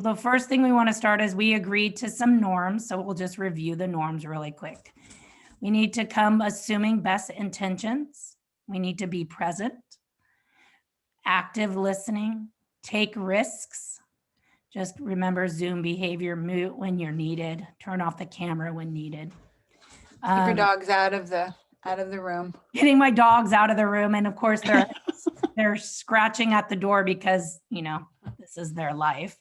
The first thing we want to start is we agreed to some norms. So we'll just review the norms really quick. We need to come assuming best intentions. We need to be present, active listening, take risks. Just remember Zoom behavior, mute when you're needed, turn off the camera when needed. Keep your dogs out of the room. Getting my dogs out of the room. And of course they're scratching at the door because, you know, this is their life.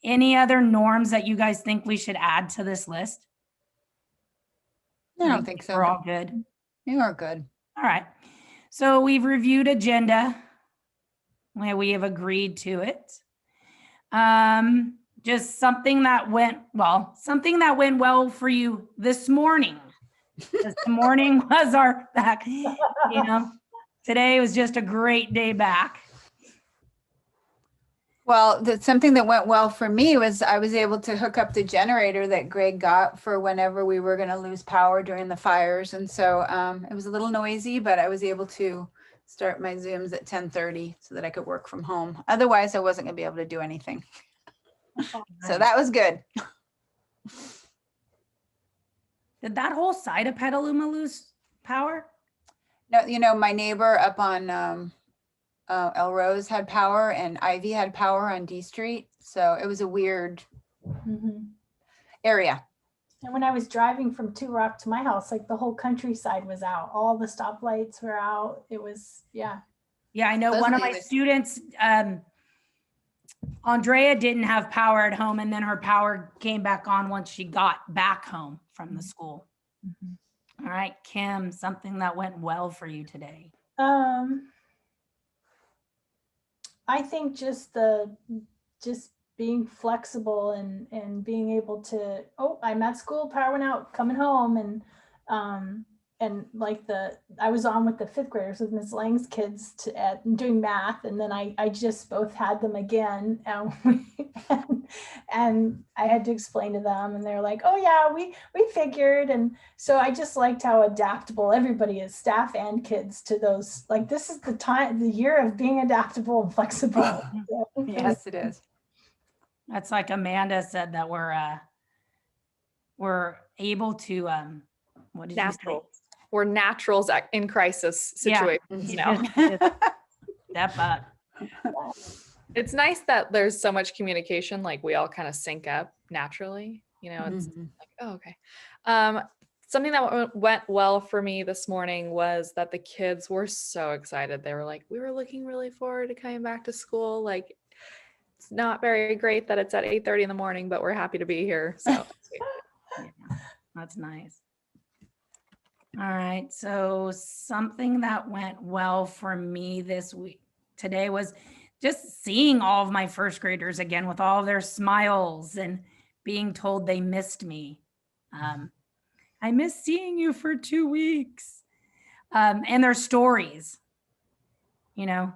Any other norms that you guys think we should add to this list? I don't think so. We're all good. You are good. All right. So we've reviewed agenda where we have agreed to it. Just something that went well for you this morning. This morning was our back, you know, today was just a great day back. Well, something that went well for me was I was able to hook up the generator that Greg got for whenever we were going to lose power during the fires. And so it was a little noisy, but I was able to start my Zooms at 10:30 so that I could work from home. Otherwise, I wasn't going to be able to do anything. So that was good. Did that whole side of Petaluma lose power? No, you know, my neighbor up on El Rose had power and Ivy had power on D Street. So it was a weird area. And when I was driving from Two Rock to my house, like the whole countryside was out. All the stoplights were out. It was, yeah. Yeah, I know one of my students, Andrea didn't have power at home, and then her power came back on once she got back home from the school. All right, Kim, something that went well for you today. I think just being flexible and being able to, oh, I'm at school, power went out, coming home, and like I was on with the fifth graders with Ms. Lang's kids doing math, and then I just both had them again, and I had to explain to them, and they're like, oh yeah, we figured. And so I just liked how adaptable everybody is, staff and kids, to those. Like, this is the year of being adaptable and flexible. Yes, it is. That's like Amanda said, that we're able to what did Natural. you say? We're naturals in crisis situations, you know. Step up. It's nice that there's so much communication, like we all kind of sync up naturally, you know. It's like, oh, okay. Something that went well for me this morning was that the kids were so excited. They were like, we were looking really forward to coming back to school. Like, it's not very great that it's at 8:30 in the morning, but we're happy to be here. So Yeah, that's nice. All right, so something that went well for me today was just seeing all of my first graders again with all their smiles and being told they missed me. I missed seeing you for 2 weeks. And their stories, you know.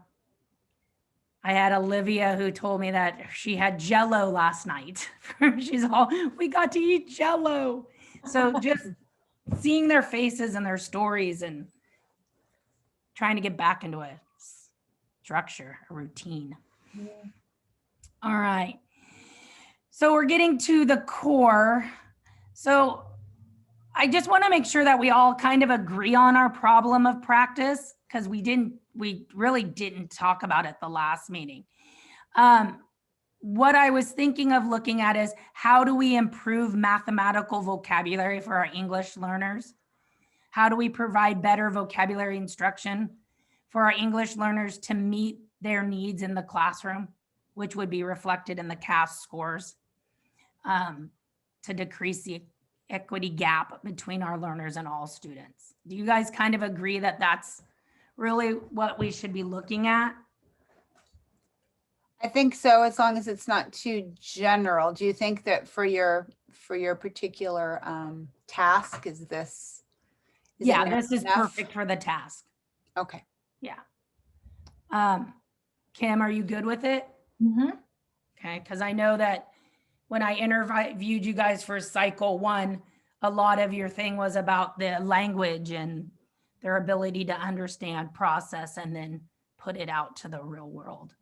I had Olivia who told me that she had Jell-O last night. She's all, we got to eat Jell-O. So just seeing their faces and their stories and trying to get back into a structure, a routine. All right. So we're getting to the core. So I just want to make sure that we all kind of agree on our problem of practice, because we really didn't talk about it the last meeting. What I was thinking of looking at is, how do we improve mathematical vocabulary for our English learners? How do we provide better vocabulary instruction for our English learners to meet their needs in the classroom, which would be reflected in the CAS scores, to decrease the equity gap between our learners and all students? Do you guys kind of agree that that's really what we should be looking at? I think so, as long as it's not too general. Do you think that for your particular task, is this? Yeah, this is perfect for the task. Okay. Yeah. Kim, are you good with it? Okay, because I know that when I interviewed you guys for cycle 1, a lot of your thing was about the language and their ability to understand, process, and then put it out to the real world.